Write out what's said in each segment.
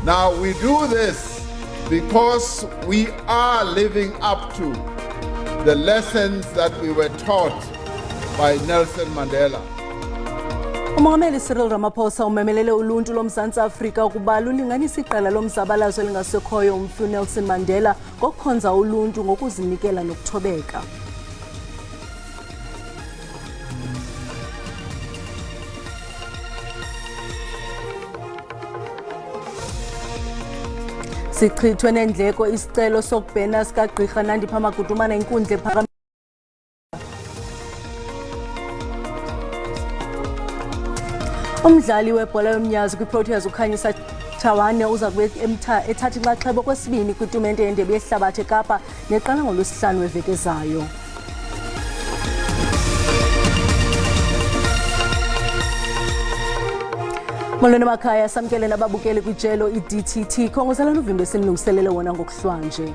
Now we do this because we are living up to the lessons that we were taught by Nelson Mandela. Umongameli Cyril Ramaphosa umemelele uluntu loMzantsi Afrika ukuba lulinganise iqela lomzabalazo elingasekhoyo umfi Nelson Mandela ngokukhonza uluntu ngokuzinikela nokuthobeka. Sichithwe nendleko isicelo sokubhena sikagqirha Nandipha Magudumana inkundla ephakame. Umdlali webhola yomnyazi kwiProteas uKhanyisa Chawane uza kube ethatha inxaxheba kwesibini kwitumente yendebe yehlabathi eKapa neqala ngoLwesihlanu weveki ezayo. Molweni makhaya samkele nababukeli kwijelo iDTT khongozela novimba esinilungiselele wona ngokuhlwanje.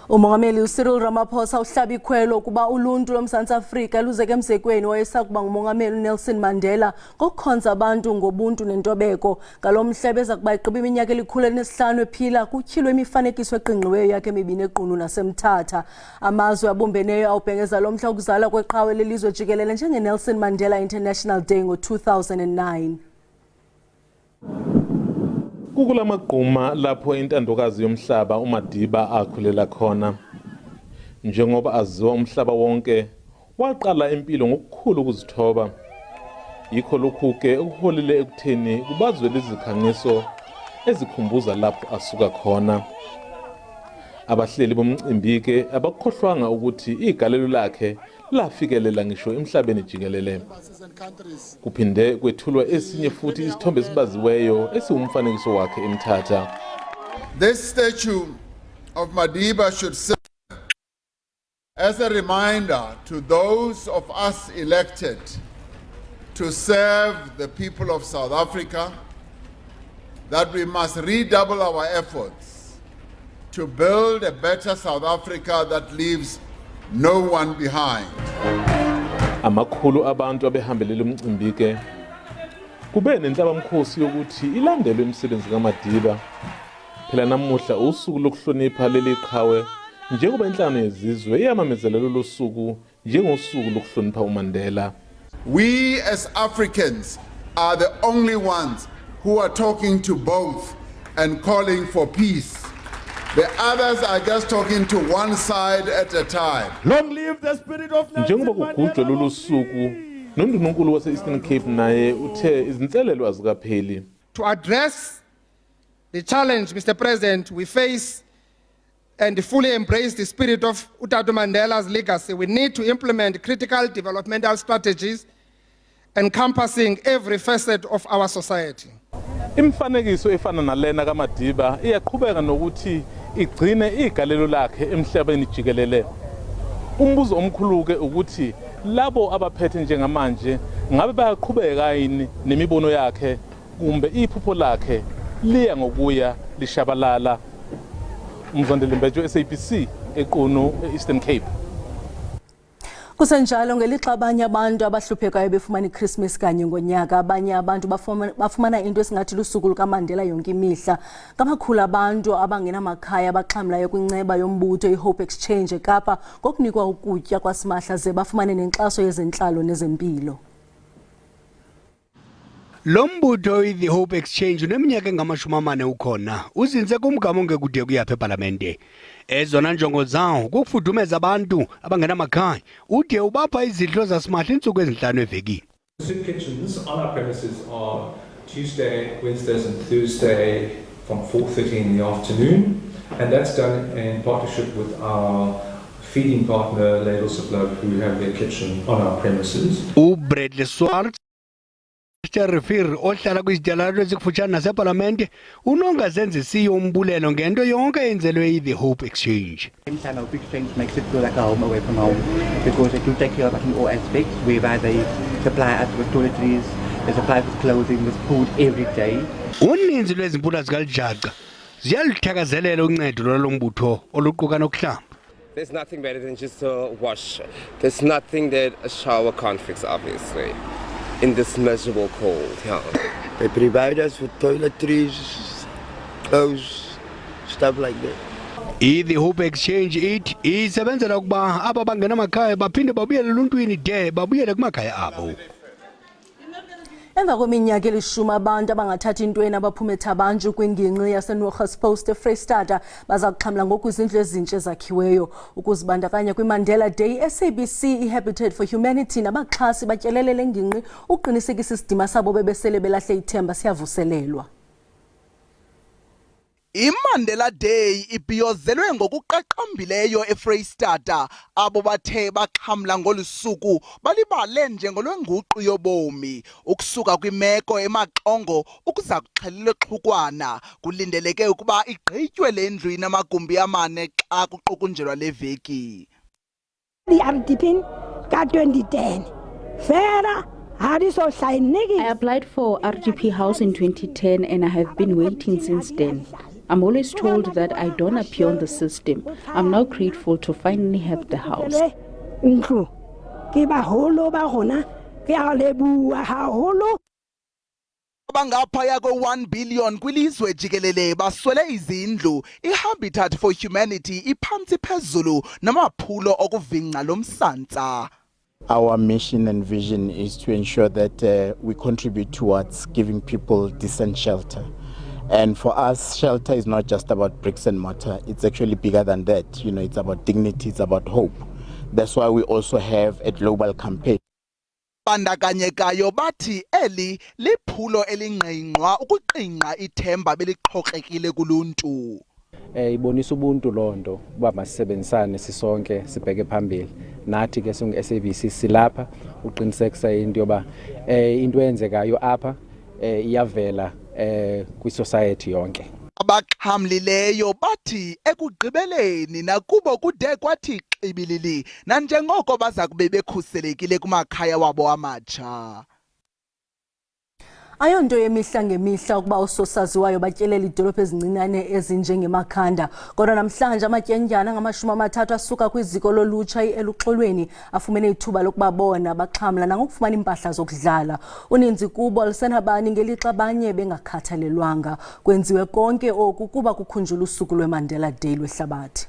Umongameli Cyril Ramaphosa uhlaba ikhwelo kuba uluntu loMzantsi Afrika luzeke emzekweni wayesakuba ngumongameli Nelson Mandela ngokukhonza abantu ngobuntu nentobeko. Ngalomhle beza kuba igqiba iminyaka eli-105 ephila kutyhilwe imifanekiso eqingqiweyo yakhe emibini eQunu naseMthatha. Amazwe abumbeneyo awubhengeza lo mhla ukuzalwa kweqhawe lelizwe jikelele njenge-Nelson Mandela International Day ngo-2009. Kukula maqhuma lapho intandokazi yomhlaba uMadiba akhulela khona. Njengoba aziwa umhlaba wonke, waqala impilo ngokukhulu ukuzithoba. Yikho lokhu ke ukuholile ekutheni kubazwe lezikhangiso ezikhumbuza lapho asuka khona. Abahleli bomcimbi ke abakhohlwanga ukuthi igalelo lakhe lafikelela ngisho emhlabeni jikelele. Kuphinde kwethulwa esinye futhi isithombe esibaziweyo esiwumfanekiso wakhe eMthatha. This statue of Madiba should serve as a reminder to those of us elected to serve the people of South Africa that we must redouble our efforts to build a better South Africa that leaves no one behind. Amakhulu abantu abehambelele umcimbi ke kube nenhlabamkhosi yokuthi ilandelwe imisebenzi kaMadiba. Phela namuhla usuku lokuhlonipha leli qhawe njengoba inhlangano yezizwe iyamamezela lolu suku njengosuku lokuhlonipha uMandela. We as Africans are the only ones who are talking to both and calling for peace. The others are just talking to one side at a time. Long live the spirit of Nelson Njengoba kugujwa lolu suku, noNdunankulu wase-Eastern Cape naye uthe izinselelo azikapheli. To address the challenge, Mr. President, we face and fully embrace the spirit of Utatu Mandela's legacy, we need to implement critical developmental strategies encompassing every facet of our society. Imifanekiso efana nalena kaMadiba iyaqhubeka nokuthi igcine igalelo lakhe emhlabeni jikelele. Umbuzo omkhulu ke ukuthi labo abaphethe njengamanje ngabe bayaqhubeka yini nemibono yakhe kumbe iphupho lakhe liya ngokuya lishabalala. Umzondeli Mbejo SABC eQunu eEastern Cape. Kusenjalo ngelixa abanye abantu abahluphekayo befumana iChristmas kanye ngonyaka, abanye abantu bafumana into esingathi lusuku lukaMandela yonke imihla. Ngamakhulu abantu abangenamakhaya abaxhamlayo kwinceba yombutho iHope Exchange eKapa ngokunikwa ukutya kwasimahla ze bafumane nenkxaso yezentlalo nezempilo. Lo mbutho iThe Hope Exchange uneminyaka engama-40 ukhona, uzinze kumgama ongekude kuyapha eParlamente. Ezona njongo zawo kukufudumeza abantu abangenamakhaya ude ubapha izidlo zasimahla iintsuku ezinhlanu evekini. Soup kitchens on our premises are Tuesday, Wednesdays and Thursday from 4:30 in the afternoon, and that's done in partnership with our feeding partner Ladle Supply, who have their kitchen on our premises. Bradley Swartz Refir ohlala kwizidalalo ezikufutshane naseParlamente unongazenzisiyo umbulelo ngento yonke eyenzelwe iThe Hope Exchange. Hope Exchange makes it feel like a home away from home because they do take care of us in all aspects, whereby they supply us with toiletries, They supply with clothing, with food every day. Uninzi lwezimpula zikaLjaca ziyaluthakazelela uncedo lwalombutho oluquka nokuhlamba. There's nothing better than just a wash. There's nothing that a shower can't fix, obviously, in this miserable cold. Yeah. They provide us with toiletries, clothes, stuff like that. The Hope Exchange ithi isebenzela ukuba aba bangena amakhaya baphinde babuyele eluntwini de babuyele kumakhaya abo. Emva kweminyaka elishumi abantu abangathathi intweni abaphuma eThabanju kwingingqi yaseNorthpost eFreystata baza kuxhamla ngoku izindlu ezintsha ezakhiweyo ukuzibandakanya kwiMandela Day. SABC iHabitat for Humanity nabaxhasi batyelele le ngingqi uqinisekisa isidima sabo bebesele belahle ithemba siyavuselelwa. iMandela Day ibhiyozelwe ngokuqaqambileyo eFreystata. Abo bathe baxhamla ngolusuku balibale njengolwenguqu yobomi ukusuka kwimeko emaxongo ukuza kuxhelela exhukwana. Kulindeleke ukuba igqitywe le ndlu inamagumbi amane xa kuqukunjelwa le veki. The ka 2010 fera I applied for RDP house in 2010 and I have been waiting since then. I'm always told that I don't appear on the system. I'm now grateful to finally have the house. Abangaphaya ko-1 billion kwilizwe jikelele baswele izindlu. iHabitat for Humanity iphantsi phezulu namaphulo okuvingca lomsantsa. Our mission and vision is to ensure that we contribute towards giving people decent shelter. And for us, shelter is not just about bricks and mortar. It's actually bigger than that. You know, it's about dignity, it's about hope. That's why we also have a global campaign. Bandakanyekayo bathi eli liphulo elingqingqwa ukuqingqa ithemba beliqhokrekile kuluntu. Ibonisa ubuntu lonto uba masisebenzisane sisonke sibheke phambili. Nathi ke singu SABC silapha uqinisekisa into yoba into eyenzekayo apha iyavela kwi-society yonke. Abaxhamlileyo bathi ekugqibeleni nakubo kude kwathi xibilili nanjengoko baza kube bekhuselekile kumakhaya wabo amatsha. Ayonto yemihla ngemihla ukuba usosaziwayo batyelela idolophu ezincinane ezinjengemakhanda. Kodwa namhlanje amatyendyana angama-30 asuka kwiziko lolutsha eluxolweni afumene ithuba lokubabona baxhamla nangokufumana impahla zokudlala. Uninzi kubo lusenabani ngelixa abanye bengakhathalelwanga. Kwenziwe konke oku kuba kukhunjulwa usuku lweMandela Day lwehlabathi.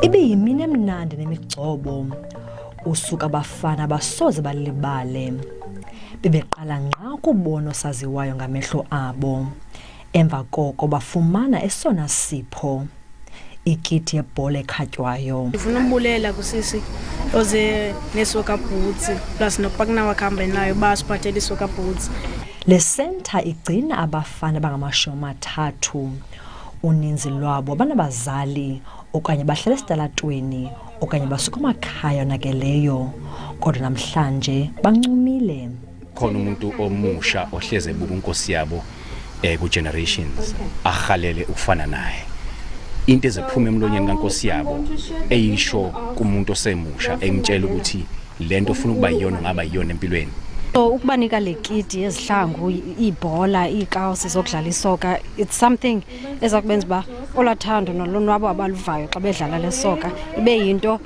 Ibiyimini emnandi nemigcobo. Usuka abafana basoze balibale. Bebeqala nqa kubona osaziwayo ngamehlo abo. Emva koko bafumana esona sipho. Ikiti yebhola ekhatywayo. Ndifuna umbulela kusisi oze nesoka boots plus nokupakna wakhamba nayo basiphathela isoka boots. Le center igcina abafana abangama-30. Uninzi lwabo banabazali okanye bahlala esitalatweni okanye basuka emakhaya onakeleyo, kodwa namhlanje bancumile. Khona umuntu omusha ohleze ebuka inkosi yabo ku-generations ahalele ukufana naye. Into eziphuma emlonyeni kankosi yabo eyisho kumuntu osemusha emtshela ukuthi lento ufuna ukuba yiyona ngaba yiyona empilweni. So ukubanika le kiti ezihlangu ibhola iikawusi zokudlala isoka, it's something ezakubenza ba olathando nolonwabo abaluvayo xa bedlala lesoka ibe yinto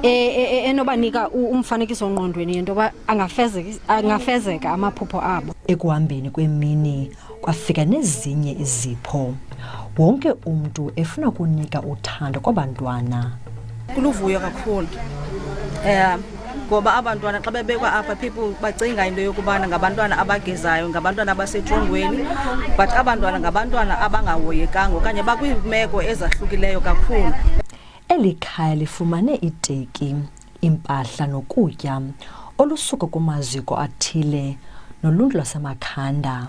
enobanika umfanekiso ongqondweni yento ba angafezeka amaphupho abo. Ekuhambeni kwemini kwafika nezinye izipho. Wonke umuntu efuna kunika uthando kwabantwana. Kuluvuyo kakhulu. Ngoba abantwana xa bebekwa apha people bacinga into yokubana ngabantwana abagezayo, ngabantwana abasetrongweni, but abantwana ngabantwana abangahoyekanga okanye bakwimeko ezahlukileyo kakhulu. Eli khaya lifumane iteki, impahla nokutya olusuka kumaziko athile noluntu lwasemakhanda.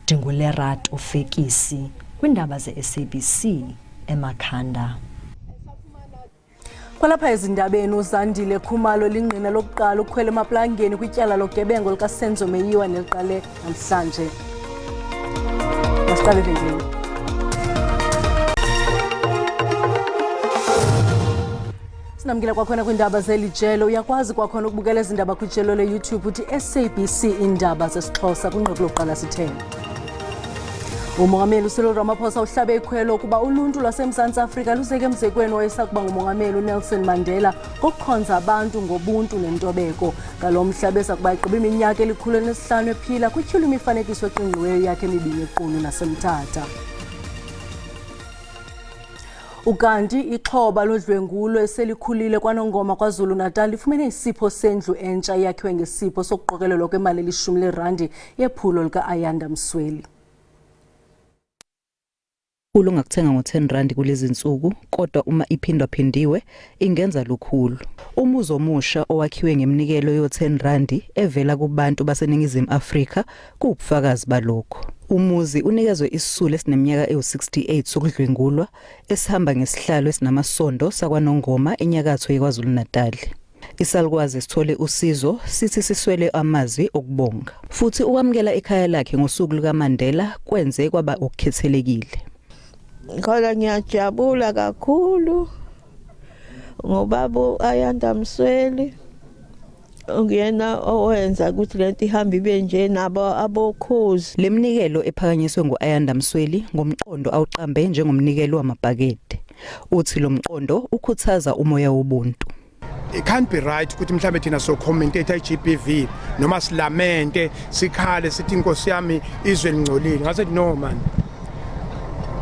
Ndingulerat ufekisi kwiindaba ze-SABC emakhanda. Kwalapha ezindabeni uZandile Khumalo lingqina lokuqala ukukhwela emaplangeni kwityala logebengo likaSenzo Meyiwa neliqale namhlanje. Masiqale evenkileni. Sinamkile kwakhona kwiindaba zelijelo. Uyakwazi kwakhona ukubukela izindaba kwijelo le-YouTube uthi SABC Iindaba zesiXhosa kwinqeku lokuqala sithene. Umongameli Cyril Ramaphosa uhlabe ikhwelo kuba uluntu lwaseMzantsi Afrika luzeke emzekweni owayesakuba ngumongameli uNelson Mandela ngokukhonza abantu ngobuntu nentobeko. Ngalo mhla besakuba egqiba iminyaka eli-105 ephila kwityhula imifanekiso eqingqiweyo yakhe emibini eQunu naseMthatha. Ukanti ixhoba lodlwengulo eselikhulile kwaNongoma KwaZulu-Natal lifumene isipho sendlu entsha yakhiwe ngesipho sokuqokelelwa kwemali eli-R10 yephulo lika-Iindaba Msweli. Ungakuthenga ngo-R10 kulezi nsuku, kodwa uma iphindwa-phindiwe ingenza lukhulu. Umuzi omusha owakhiwe ngeminikelo yo-R10 evela kubantu baseNingizimu Afrika kuwubufakazi balokho. Umuzi unikezwe isisulu esineminyaka ewu-68 sokudlwengulwa esihamba ngesihlalo esinamasondo sakwaNongoma enyakatho yeKwaZulu-Natal. Isalukwazi sithole usizo sithi siswele amazwi okubonga. Futhi ukwamukela ekhaya lakhe ngosuku lukaMandela kwenze kwaba okukhethelekile. Kodwa ngiyajabula kakhulu ngoba Iindaba Msweli ungena owenza ukuthi lento ihambe ibe nje nabo abokhozi. Lemnikelo ephakanyiswe ngo-Iindaba Msweli ngomqondo awuqambe njengomnikelo wamabhakede. Uthi lo mqondo ukhuthaza umoya wobuntu. It can't be right ukuthi mhlambe thina so commentate iGBV noma silamente sikhale sithi inkosi yami izwe lingcolile. Ngase no man.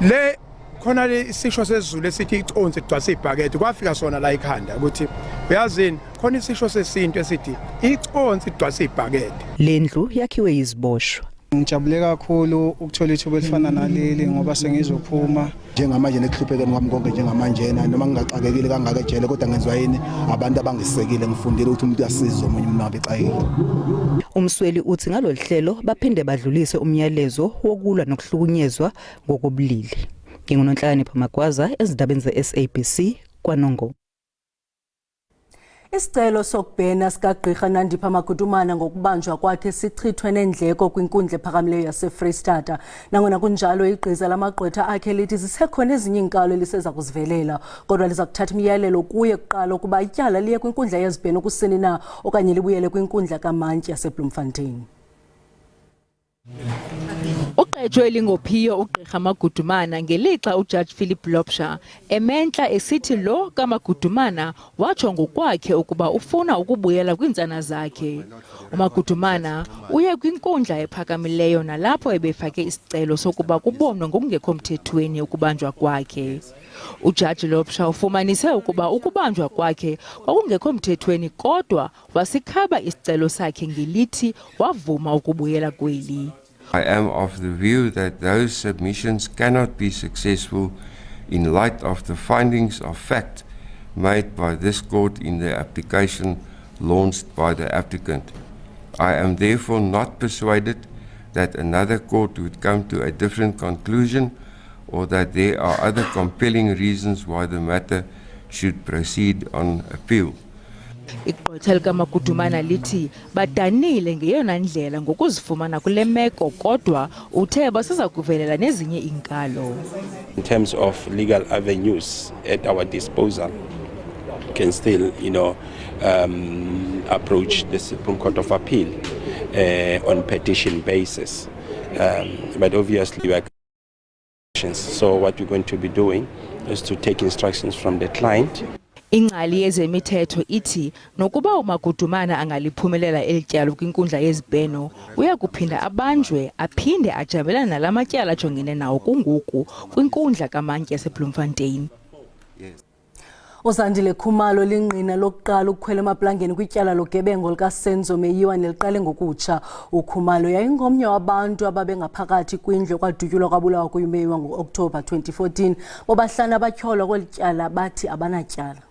Le khona isisho sezulu esithi iconsi idwasa ibhakede kwafika sona la ekhanda ukuthi uyazini khona isisho sesintu esithi iconsi idwasa ibhakede. Lendlu yakhiwe yiziboshwa. Ngijabule kakhulu ukuthola ithuba elifana naleli ngoba sengizophuma njengamanje nekuhluphekeni kwami konke njengamanje noma ngingaxakekile kangaka ejele kodwa ngenziwa yini abantu abangisekile ngifundile ukuthi umuntu uyasiza omunye umuntu abexakile. Umsweli uthi ngalolu hlelo baphinde badlulise umyalezo wokulwa nokuhlukunyezwa ngokobulili. Ngingunonhlakanipho Magwaza ezindabeni ze-SABC kwaNongoma. Isicelo sokubhena sikagqirha Nandipha Magudumana ngokubanjwa kwakhe sichithwe nendleko kwinkundla ephakamileyo yaseFreystata. Nangona kunjalo igqiza lamagqwetha akhe lithi zisekhona ezinye iinkalo eliseza kuzivelela, kodwa liza kuthatha imiyalelo kuye kuqala ukuba ityala liye kwinkundla yezibheno kusini na okanye libuyele kwinkundla kaMantyi yaseBloemfontein. Uqejwe elingophiyo ugqirha Magudumana ngelixa uJudge Philip Lopsha ementla esithi lo kaMagudumana watsho ngokwakhe ukuba ufuna ukubuyela kwintsana zakhe. uMagudumana uye kwinkundla ephakamileyo nalapho ebefake isicelo sokuba kubonwe ngokungekho mthethweni ukubanjwa kwakhe. uJudge Lopsha ufumanise ukuba ukubanjwa kwakhe kwakungekho mthethweni kodwa wasikhaba isicelo sakhe ngelithi wavuma ukubuyela kweli. I am of the view that those submissions cannot be successful in light of the findings of fact made by this court in the application launched by the applicant. I am therefore not persuaded that another court would come to a different conclusion or that there are other compelling reasons why the matter should proceed on appeal. Igqwetha likaMagudumana lithi badanile ngeyona ndlela ngokuzifumana kule meko kodwa uthe basiza kuvelela nezinye iinkalo. In terms of legal avenues at our disposal, can still, approach the Supreme Court of Appeal on petition basis. But obviously we are so what we're going to be doing is to take instructions from the client. Ingcali yezemithetho ithi nokuba uMagudumana angaliphumelela elityalo kwinkundla yezibheno uya kuphinda abanjwe aphinde ajamelana nalamatyala ajongene nawo kungoku kwinkundla kaMantyi yaseBloemfontein. Uzandile Khumalo lingqina lokuqala ukukhwela emaplangeni kwityala logebengo likaSenzo Meyiwa neliqale ngokutsha. uKhumalo yayingomnye wabantu ababengaphakathi kwindlu kwadutyulwa kwabulawa kuYimeyiwa ngo-Oktoba 2014 bobahlanu abatyholwa kweli tyala bathi abanatyala.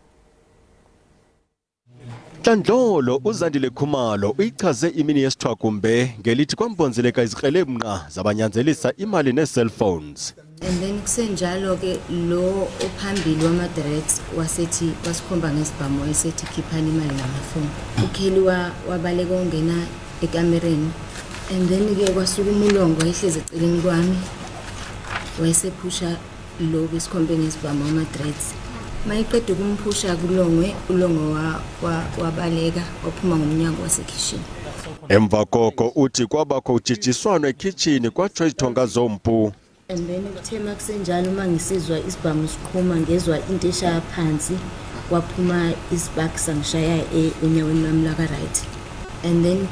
Tlandlolo uZandile Khumalo uyichaze imini yesithwakumbe ngelithi kwambonzeleka izikrelemnqa zabanyanzelisa imali ne-cellphones. And then kusenjalo ke lo ophambili wama-directs wasethi wasikhomba ngesibhamu esethi khiphani imali ngamafoni. Ukheli wabaleka ongena ekamereni and then ke kwasuka umulongo ehlezi eceleni kwami wayesephusha lo besikhombe ngesibhamu wama-directs mayiqeda ukumphusha kulongwe ulongwe wabaleka waphuma ngomnyango wasekhishini. Emva koko uthi kwabakho ujijiswano ekhitshini kwatsho izithonga zompu. And then kuthe makusenjalo uma ngisizwa isibhamu siqhuma ngezwa into eshaya phansi waphuma isibhaki sangishaya unyaweni lami laka right. And then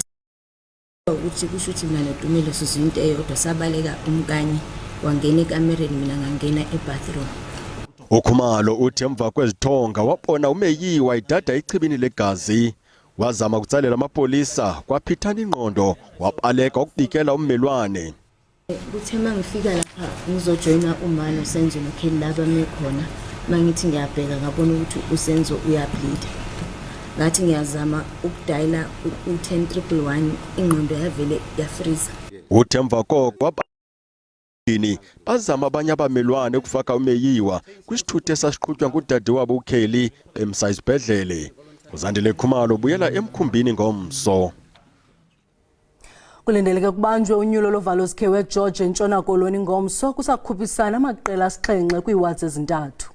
ukuthi kusho ukuthi mina noDumile sizwe into eyodwa sabaleka umkanye wangena ekamereni mina ngangena ebathroom. Ukhumalo uthi emva kwezithonga wabona umeyiwa idada ichibini legazi. Wazama ukutsalela amapolisa kwaphithana ingqondo wabaleka ukubikela ummelwane. Kuthe mangifika lapha ngizojoina umalo Senzo noKheli laba mekhona mangithi ngiyabheka ngabona ukuthi uSenzo uyableed. Ngathi ngiyazama ukudayila u10111 ingqondo yavele yafreeze. Uthi emva koko bazama abanye abamelwane ukufaka umeyiwa kwisithuthe esasiqhutywa ngudade wabo uKheli bemsa isibhedlele. Uzandile Khumalo buyela emkhumbini ngomso. Kulindeleke kubanjwe unyulo lovalo zikhewe George eNtshona Koloni ngomso kusakhuphisana amaqela asixhenxe kwiiwards ezintathu.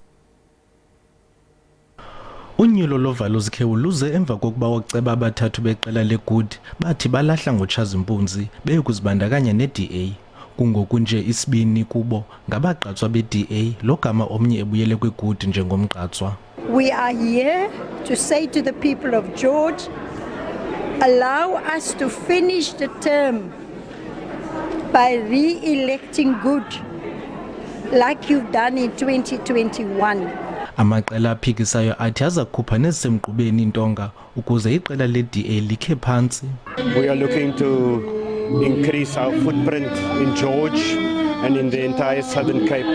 Unyulo lovalo zikhewu luze emva kokuba oceba abathathu beqela leGood bathi balahla ngoTshazimpunzi beyokuzibandakanya neDA. Kungoku nje isibini kubo ngabagqatswa beDA logama omnye ebuyele kweGood njengomgqatswa. We are here to say to the people of George, allow us to finish the term by re-electing Good like you've done in 2021. Amaqela aphikisayo athi azakhupha nezisemgqubeni intonga ukuze iqela leDA likhe phantsi. We are looking to increase our footprint in George and in the entire Southern Cape,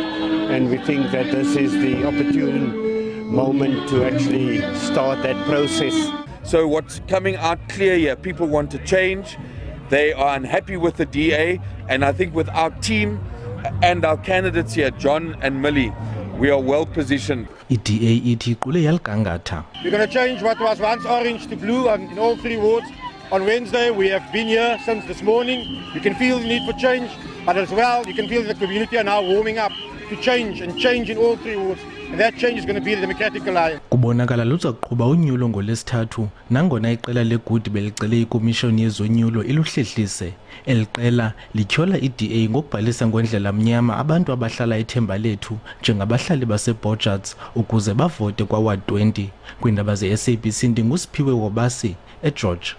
and we think that this is the opportune moment to actually start that process. So what's coming out clear here, people want to change, they are unhappy with the DA, and I think with our team and our candidates here, John and Millie, we are well positioned. iDA ithi iqule yaligangatha. We're going to change what was once orange to blue in all three wards. On Wednesday, we have been here since this morning. You can feel the need for change, but as well, you can feel the community are now warming up to change and change in all three wards. And that change is going to be the Democratic Alliance. Kubonakala luza kuqhuba unyulo ngolesithathu nangona iqela leGood belicele ikomishoni yezonyulo iluhlehlise. Eliqela lityhola iDA ngokubhalisa ngondlela mnyama abantu abahlala ethemba lethu njengabahlali baseBorchards ukuze bavote kwaWard 20 kwiindaba zeSABC. Ndingusiphiwe Wobasi eGeorge.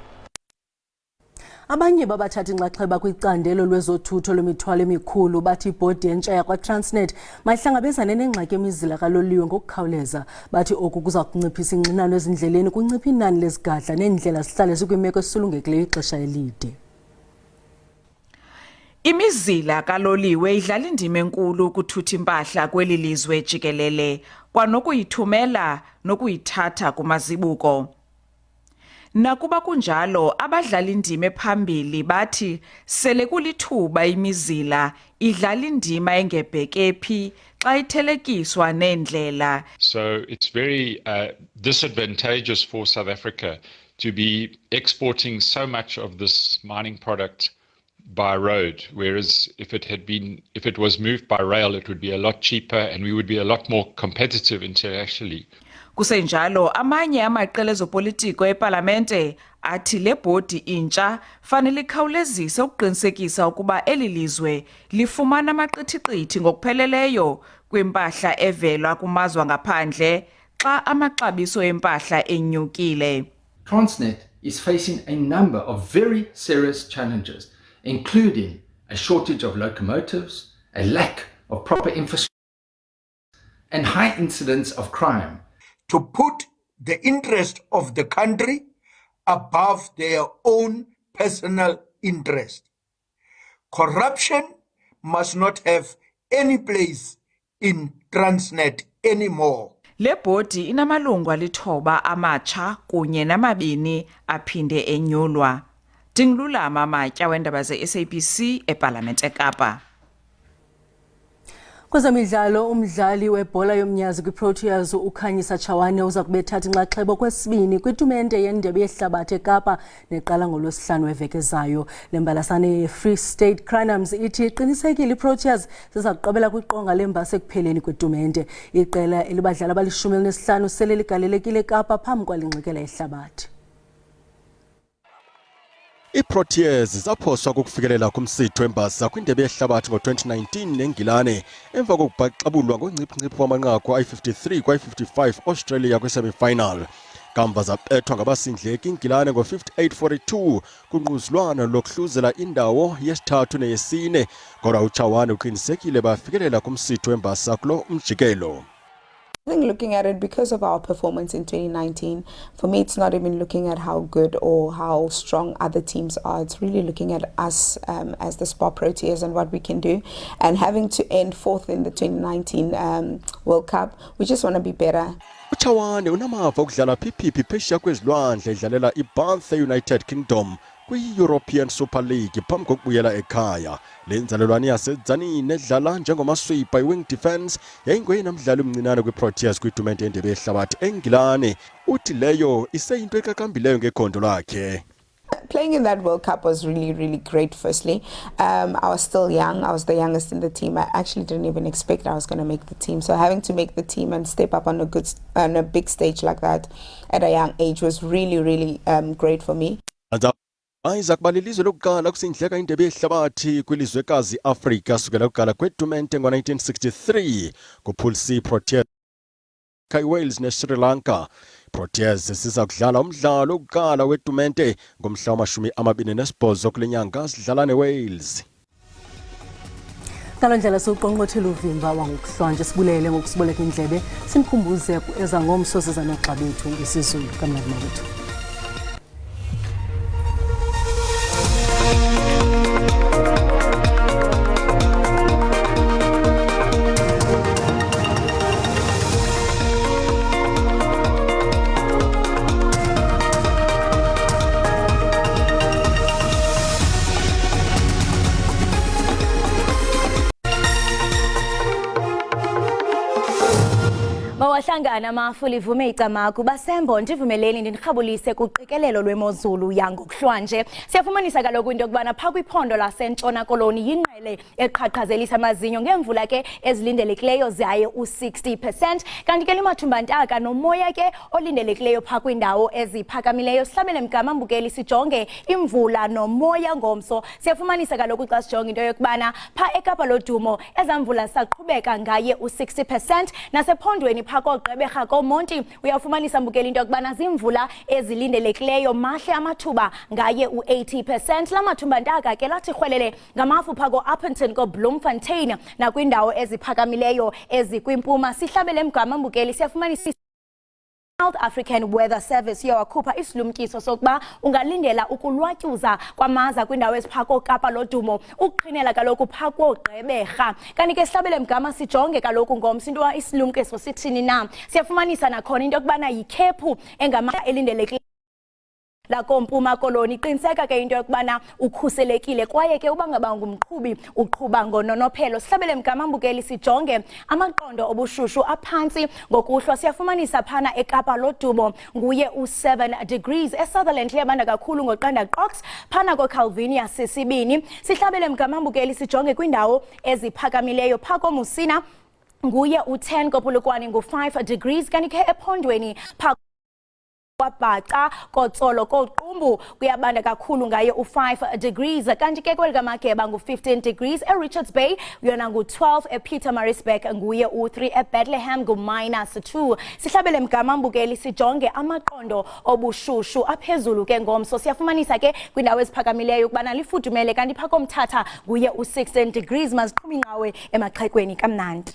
Abanye babathatha inxaxheba kwicandelo lwezothutho lwemithwalo emikhulu bathi ibhodi entsha yakwaTransnet mayihlangabezane nengxaki yemizila kaloliwe ngokukhawuleza. Bathi oku kuza kunciphisa ingxinano ezindleleni kuncipha inani lezigadla neendlela zihlale zikwimeko esulungekileyo ixesha elide. Imizila kaloliwe idlala indima enkulu ukuthutha impahla kweli lizwe jikelele kwanokuyithumela nokuyithatha kumazibuko. Nakuba kunjalo abadlala indima ephambili bathi sele kulithuba imizila idlala indima engebheke phi xa ithelekiswa neendlela. So it's very disadvantageous for South Africa to be exporting so much of this mining product by road, whereas if it was moved by rail, it would be a lot cheaper and we would be a lot more competitive internationally. Kusenjalo amanye amaqela ezopolitiko eParlamente athi le bhodi intsha fanele ikhawulezise ukuqinisekisa ukuba eli lizwe lifumana amaqithiqithi ngokupheleleyo kwimpahla evela kumazwe ngaphandle xa amaxabiso empahla enyukile. Transnet is facing a number of very serious challenges, including a shortage of locomotives, a lack of proper infrastructure, and high incidence of crime. To put the interest of the country above their own personal interest. Corruption must not have any place in Transnet anymore. Le bhodi inamalungu alithoba amatsha kunye namabini aphinde enyulwa. Dingululama Matya weendaba zeSABC eParlamente eKapa. Kwezemidlalo, umdlali webhola yomnyazi kwiProteas uKhanyisa Chawane uza kubethatha inxaxheba kwesibini kwitumente yeNdebe yeHlabathi eKapa neqala ngoLwesihlanu weveki ezayo. Le mbalasane ye-Free State Crinums ithi iqinisekile iProteas ziza kuqabela kwiqonga lembasa ekupheleni kwitumente. Iqela elibadlali abali-15 sele ligalelekile eKapa phambi kwalingxikela yehlabathi. iProteas zaphoswa ukufikelela kumsitho wembasa kwindebe yehlabathi ngo-2019 neNgilane emva kokubhaxabulwa ngongciphi wamanqaku ayi-53 kwayi-55 Australia kwi-semi-final. Kamva zabethwa ngabasindleki iNgilane ngo-58-42 kunquzulwano lokuhluzela indawo yesithathu neyesine, kodwa uChawane uqinisekile bafikelela kumsitho wembasa kulo umjikelo. I think looking at it, because of our performance in 2019, for me it's not even looking at how good or how strong other teams are. It's really looking at us as the Spar Proteas and what we can do. And having to end fourth in the 2019 World Cup, we just want to be better. uChawane unamava okudlala phiphipi phesheya kwezilwandle edlalela iBath United Kingdom kwi-European Super League phambi kokubuyela ekhaya. Le nzalelwane yaseDzanini edlala njengomaswipa i-wing defence yayingoyena mdlali omncinane kwiProteas kwitumente yendebe yehlabathi eNgilane. Uthi leyo iseyinto ekakambileyo ngekhondo lakhe. Playing in that World Cup was really, really great. Firstly, I was still young. I was the youngest in the team. I actually didn't even expect I was going to make the team. So having to make the team and step up on a big stage like that at a young age was really, really great for me. Isaac balilizwe lokuqala kusindleka indebe yehlabathi kwilizwekazi Afrika sukela kuqala kwetumente ngo-1963 kuPool C Proteas Wales neSri Lanka. Proteas siza kudlala umdlalo wokuqala wetumente ngomhla wama-28 kule nyanga sidlala neWales. Ngalo ndlela soqonqothela uvimba wangokuhlanje sibulele ngokusiboleka indlebe simkhumbuze ezangomso sezanoxa bethu ngesizulu kamnandi mawethu. Mawahlangana mafuli ivume icamaku basembo ndivumeleni ndinirhabulise kuqikelelo lwemozulu yangokuhlanje. Siyafumanisa kaloku into yokubana pha kwiphondo lasentshona koloni yingqele eqhaqhazelisa amazinyo ngemvula ke ezilindelekileyo zaye u-60%, kanti ke limathumbantaka nomoya ke olindelekileyo pha kwindawo eziphakamileyo. Sihlabele mkamambukeli sijonge imvula nomoya ngomso. Siyafumanisa kaloku xa sijonge into yokubana pha eKapa lodumo ezamvula saqhubeka ngaye u-60%, nasephondweni phako Gqeberha koMonti uyafumanisa mbukeli into yokubana zimvula ezilindelekileyo mahle amathuba ngaye u-80%. Lamathumba-ntaka ke lathi rhwelele ngamafu phako Upington ko Bloemfontein nakwindawo eziphakamileyo ezikwimpuma. Sihlabele mgama mbukeli siyafumanisa South African Weather Service yawakhupha isilumkiso sokuba ungalindela ukulwatyuza kwamaza kwindawo eziphako Kapa lodumo ukuqhinela kaloku phako Gqeberha. Kanti ke sihlabele mgama sijonge kaloku ngomso into isilumkiso sithini na. Siyafumanisa nakhona into yokubana yikhephu engama elindelekile la kompuma koloni. Qiniseka ke into yokubana ukhuselekile kwaye ke uba ngaba ngumqhubi uqhuba ngononophelo. Sihlabele mkamambukeli sijonge amaqondo obushushu aphantsi ngokuhlwa. Siyafumanisa phana eKapa lodumo nguye u7 degrees. eSutherland liyabanda kakhulu ngoqanda qox phana koCalvinia sisibini. Sihlabele mkamambukeli sijonge kwindawo eziphakamileyo phako Musina nguye u10 kopolokwane ngu5 degrees. Kanti ke ephondweni phako Wabhaca kotsolo koqumbu kuyabanda kakhulu ngaye u5 degrees. Kanti ke kwelikaMageba ngu15 degrees. eRichards Bay yona ngu12. ePietermaritzburg nguye u3. eBethlehem ngu-2. Sihlabele mkamambukeli sijonge amaqondo obushushu aphezulu ke ngomso. Siyafumanisa ke kwindawo eziphakamileyo ukubana lifudumele, kanti phako Mthatha nguye u16 degrees. Maziqhuma inqawe emaxhekweni kamnandi.